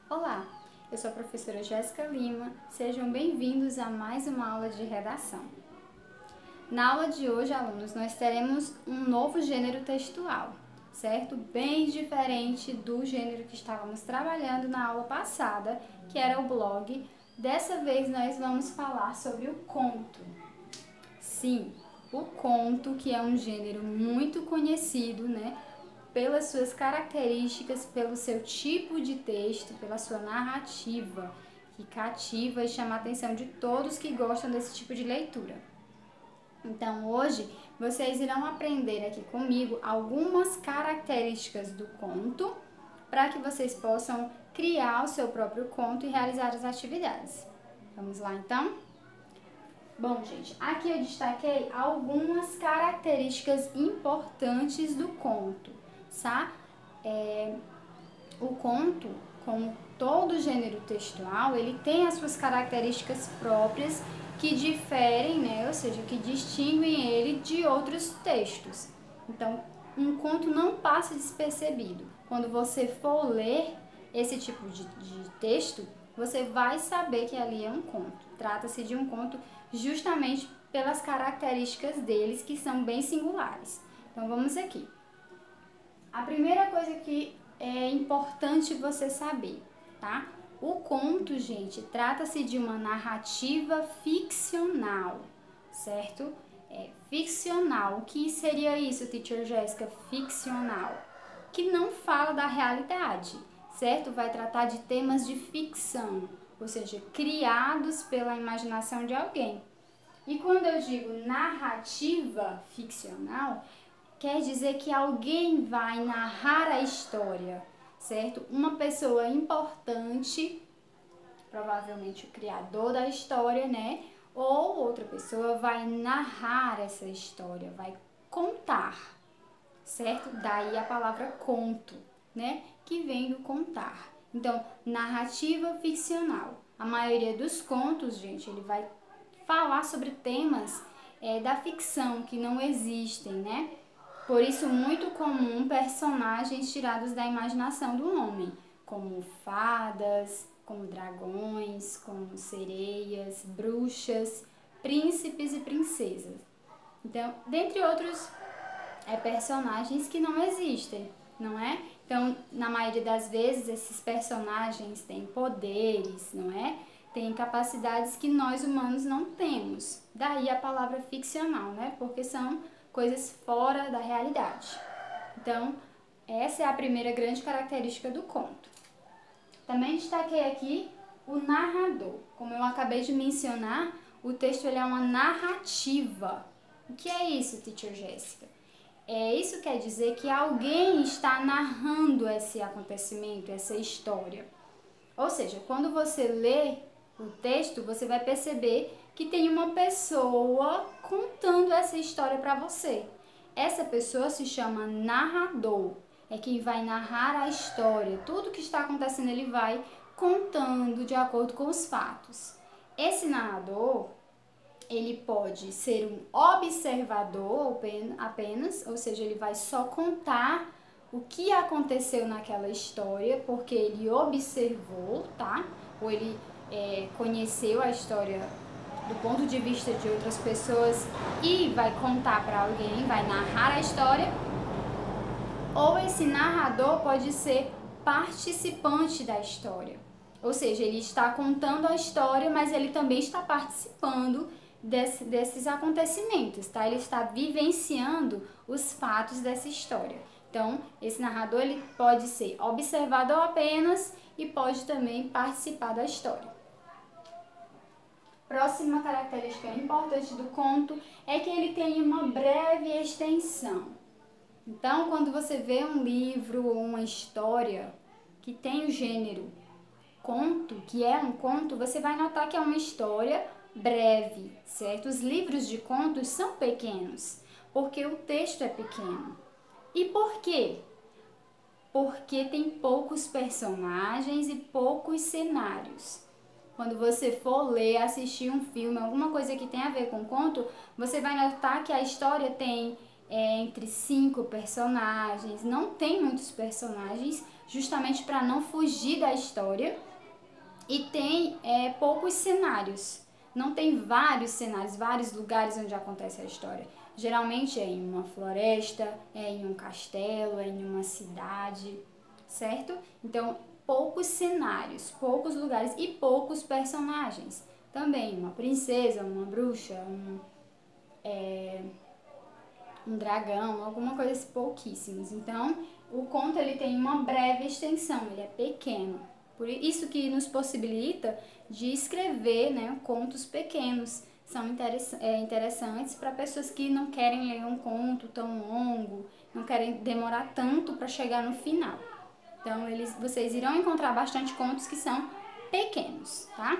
Olá, eu sou a professora Jéssica Lima, sejam bem-vindos a mais uma aula de redação. Na aula de hoje, alunos, nós teremos um novo gênero textual, certo? Bem diferente do gênero que estávamos trabalhando na aula passada, que era o blog. Dessa vez nós vamos falar sobre o conto. Sim, o conto, que é um gênero muito conhecido, né? Pelas suas características, pelo seu tipo de texto, pela sua narrativa, que cativa e chama a atenção de todos que gostam desse tipo de leitura. Então, hoje, vocês irão aprender aqui comigo algumas características do conto, para que vocês possam criar o seu próprio conto e realizar as atividades. Vamos lá, então? Bom, gente, aqui eu destaquei algumas características importantes do conto, tá? O conto, como todo gênero textual, ele tem as suas características próprias que diferem, né? Ou seja, que distinguem ele de outros textos. Então, um conto não passa despercebido. Quando você for ler esse tipo de texto, você vai saber que ali é um conto. Trata-se de um conto justamente pelas características deles, que são bem singulares. Então, vamos aqui. A primeira coisa que é importante você saber, tá? O conto, gente, trata-se de uma narrativa ficcional, certo? É ficcional. O que seria isso, Teacher Jéssica? Ficcional. Que não fala da realidade, certo? Vai tratar de temas de ficção, ou seja, criados pela imaginação de alguém. E quando eu digo narrativa ficcional, quer dizer que alguém vai narrar a história, certo? Uma pessoa importante, provavelmente o criador da história, né? Ou outra pessoa vai narrar essa história, vai contar, certo? Daí a palavra conto, né? Que vem do contar. Então, narrativa ficcional. A maioria dos contos, gente, ele vai falar sobre temas da ficção que não existem, né? Por isso, muito comum personagens tirados da imaginação do homem, como fadas, como dragões, como sereias, bruxas, príncipes e princesas. Então, dentre outros personagens que não existem, não é? Então, na maioria das vezes, esses personagens têm poderes, não é? Têm capacidades que nós humanos não temos. Daí a palavra ficcional, né? Porque são coisas fora da realidade. Então, essa é a primeira grande característica do conto. Também destaquei aqui o narrador. Como eu acabei de mencionar, o texto ele é uma narrativa. O que é isso, Teacher Jéssica? Isso quer dizer que alguém está narrando esse acontecimento, essa história. Ou seja, quando você lê o texto, você vai perceber que tem uma pessoa contando essa história para você. Essa pessoa se chama narrador. É quem vai narrar a história. Tudo que está acontecendo ele vai contando de acordo com os fatos. Esse narrador, ele pode ser um observador apenas, ou seja, ele vai só contar o que aconteceu naquela história, porque ele observou, tá? Ou ele conheceu a história do ponto de vista de outras pessoas e vai contar para alguém, vai narrar a história. Ou esse narrador pode ser participante da história. Ou seja, ele está contando a história, mas ele também está participando desses acontecimentos, tá? Ele está vivenciando os fatos dessa história. Então, esse narrador ele pode ser observador apenas e pode também participar da história. Próxima característica importante do conto é que ele tem uma breve extensão. Então, quando você vê um livro ou uma história que tem o gênero conto, que é um conto, você vai notar que é uma história breve, certo? Os livros de contos são pequenos, porque o texto é pequeno. E por quê? Porque tem poucos personagens e poucos cenários. Quando você for ler, assistir um filme, alguma coisa que tem a ver com conto, você vai notar que a história tem entre 5 personagens, não tem muitos personagens, justamente para não fugir da história, e tem poucos cenários. Não tem vários cenários, vários lugares onde acontece a história. Geralmente é em uma floresta, é em um castelo, é em uma cidade, certo? Então, poucos cenários, poucos lugares e poucos personagens. Também uma princesa, uma bruxa, um dragão, alguma coisa assim, pouquíssimos. Então, o conto ele tem uma breve extensão, ele é pequeno. Por isso que nos possibilita de escrever, né, contos pequenos. São interessantes para pessoas que não querem ler um conto tão longo, não querem demorar tanto para chegar no final. Então, vocês irão encontrar bastante contos que são pequenos, tá?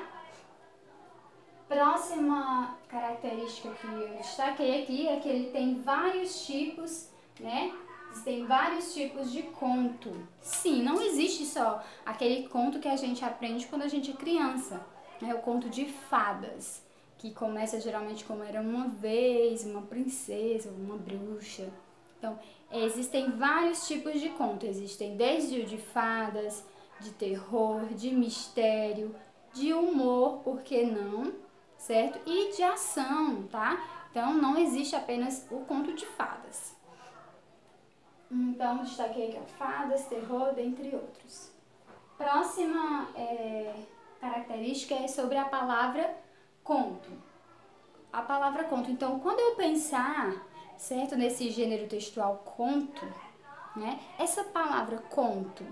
Próxima característica que eu destaquei aqui é que ele tem vários tipos, né? Existem vários tipos de conto. Sim, não existe só aquele conto que a gente aprende quando a gente é criança, né? O conto de fadas, que começa geralmente como era uma vez, uma princesa, uma bruxa. Então, existem vários tipos de conto. Existem desde o de fadas, de terror, de mistério, de humor, por que não? Certo? E de ação, tá? Então, não existe apenas o conto de fadas. Então, destaquei aqui fadas, terror, dentre outros. Próxima característica é sobre a palavra conto. A palavra conto. Então, quando eu pensar, certo, nesse gênero textual conto, né? Essa palavra conto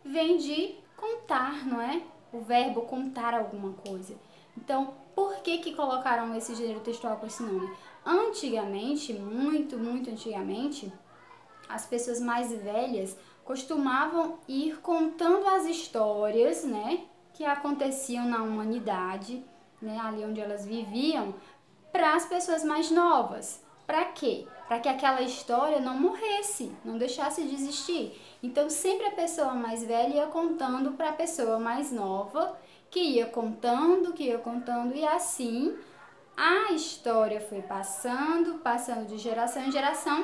vem de contar, não é? O verbo contar alguma coisa. Então, por que colocaram esse gênero textual com esse nome? Antigamente, muito antigamente, as pessoas mais velhas costumavam ir contando as histórias, né, que aconteciam na humanidade, né, ali onde elas viviam, para as pessoas mais novas. Para quê? Para que aquela história não morresse, não deixasse de existir. Então, sempre a pessoa mais velha ia contando para a pessoa mais nova, que ia contando, e assim a história foi passando de geração em geração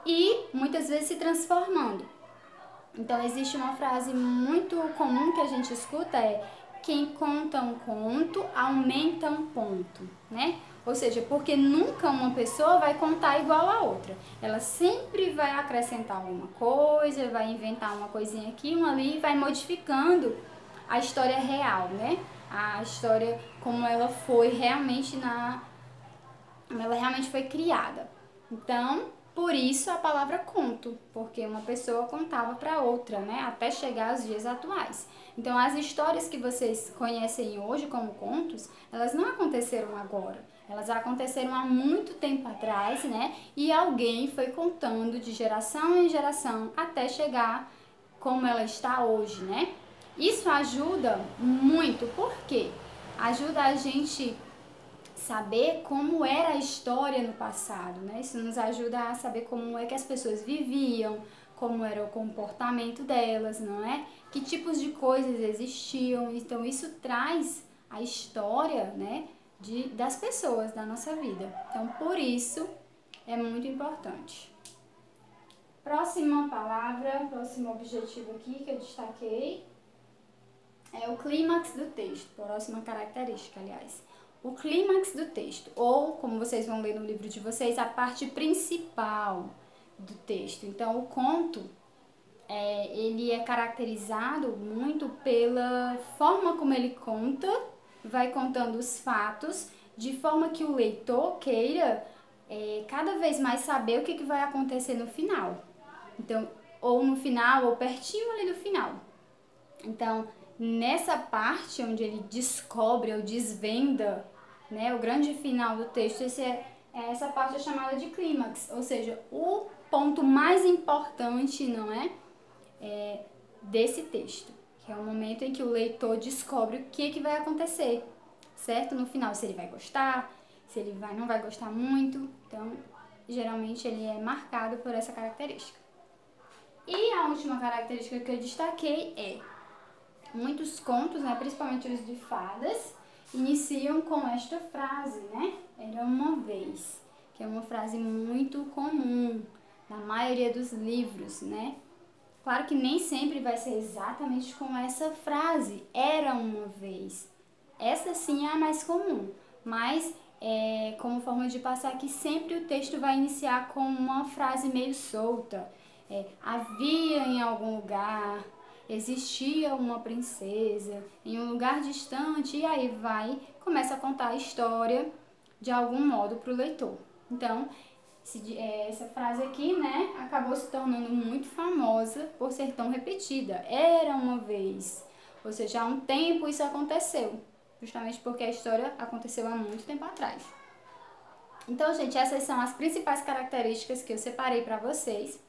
e muitas vezes se transformando. Então, existe uma frase muito comum que a gente escuta, quem conta um conto aumenta um ponto, né? Ou seja, porque nunca uma pessoa vai contar igual a outra. Ela sempre vai acrescentar alguma coisa, vai inventar uma coisinha aqui, uma ali, vai modificando a história real, né? A história como ela foi realmente como ela realmente foi criada. Então, por isso a palavra conto, porque uma pessoa contava para outra, né? Até chegar aos dias atuais. Então, as histórias que vocês conhecem hoje como contos, elas não aconteceram agora. Elas aconteceram há muito tempo atrás, né? E alguém foi contando de geração em geração até chegar como ela está hoje, né? Isso ajuda muito, por quê? Ajuda a gente saber como era a história no passado, né? Isso nos ajuda a saber como é que as pessoas viviam, como era o comportamento delas, não é? Que tipos de coisas existiam. Então, isso traz a história, né, das pessoas, da nossa vida. Então, por isso, é muito importante. Próxima palavra, próximo objetivo aqui que eu destaquei é o clímax do texto, próxima característica, aliás. O clímax do texto, ou, como vocês vão ler no livro de vocês, a parte principal do texto. Então, o conto, ele é caracterizado muito pela forma como ele conta, vai contando os fatos, de forma que o leitor queira cada vez mais saber o que vai acontecer no final. Então, ou no final, ou pertinho ali do final. Então, nessa parte onde ele descobre ou desvenda, né, o grande final do texto, essa parte é chamada de clímax, ou seja, o ponto mais importante, não é, desse texto, que é o momento em que o leitor descobre o que vai acontecer, certo? No final, se ele vai gostar, se ele não vai gostar muito. Então, geralmente ele é marcado por essa característica. E a última característica que eu destaquei muitos contos, né, principalmente os de fadas, iniciam com esta frase, né? Era uma vez, que é uma frase muito comum na maioria dos livros, né? Claro que nem sempre vai ser exatamente com essa frase, era uma vez. Essa sim é a mais comum, mas como forma de passar que sempre o texto vai iniciar com uma frase meio solta. Havia em algum lugar, existia uma princesa em um lugar distante, e aí começa a contar a história de algum modo para o leitor. Então, essa frase aqui, né, acabou se tornando muito famosa por ser tão repetida. Era uma vez, ou seja, há um tempo isso aconteceu, justamente porque a história aconteceu há muito tempo atrás. Então, gente, essas são as principais características que eu separei para vocês,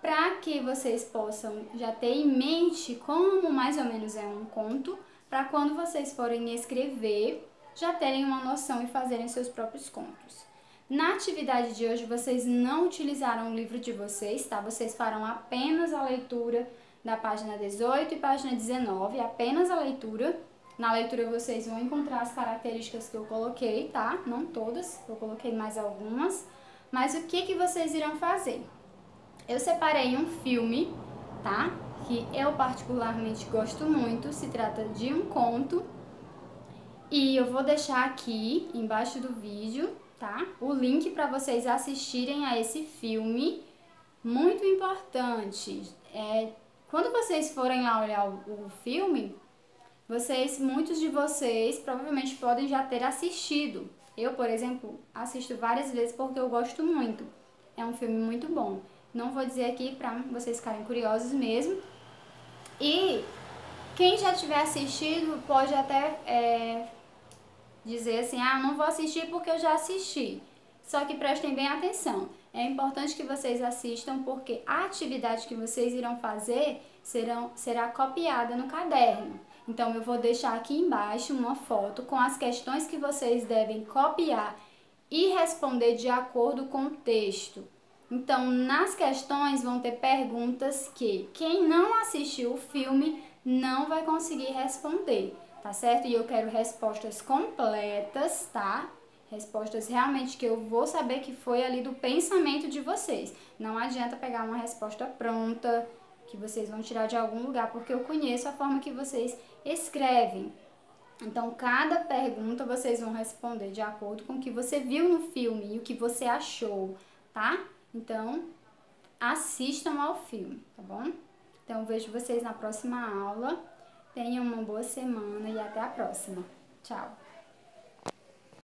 para que vocês possam já ter em mente como mais ou menos é um conto, para quando vocês forem escrever, já terem uma noção e fazerem seus próprios contos. Na atividade de hoje, vocês não utilizaram o livro de vocês, tá? Vocês farão apenas a leitura da página 18 e página 19, apenas a leitura. Na leitura vocês vão encontrar as características que eu coloquei, tá? Não todas, eu coloquei mais algumas. Mas o que vocês irão fazer? Eu separei um filme, tá? Que eu particularmente gosto muito, se trata de um conto. E eu vou deixar aqui embaixo do vídeo, tá? O link para vocês assistirem a esse filme, muito importante. Quando vocês forem lá olhar o filme, muitos de vocês provavelmente podem já ter assistido. Eu, por exemplo, assisto várias vezes porque eu gosto muito. É um filme muito bom. Não vou dizer aqui para vocês ficarem curiosos mesmo. E quem já tiver assistido pode até dizer assim, não vou assistir porque eu já assisti. Só que prestem bem atenção. É importante que vocês assistam porque a atividade que vocês irão fazer será copiada no caderno. Então, eu vou deixar aqui embaixo uma foto com as questões que vocês devem copiar e responder de acordo com o texto. Então, nas questões vão ter perguntas que quem não assistiu o filme não vai conseguir responder, tá certo? E eu quero respostas completas, tá? Respostas realmente que eu vou saber que foi ali do pensamento de vocês. Não adianta pegar uma resposta pronta, que vocês vão tirar de algum lugar, porque eu conheço a forma que vocês escrevem. Então, cada pergunta vocês vão responder de acordo com o que você viu no filme e o que você achou, tá? Então, assistam ao filme, tá bom? Então, vejo vocês na próxima aula. Tenham uma boa semana e até a próxima. Tchau!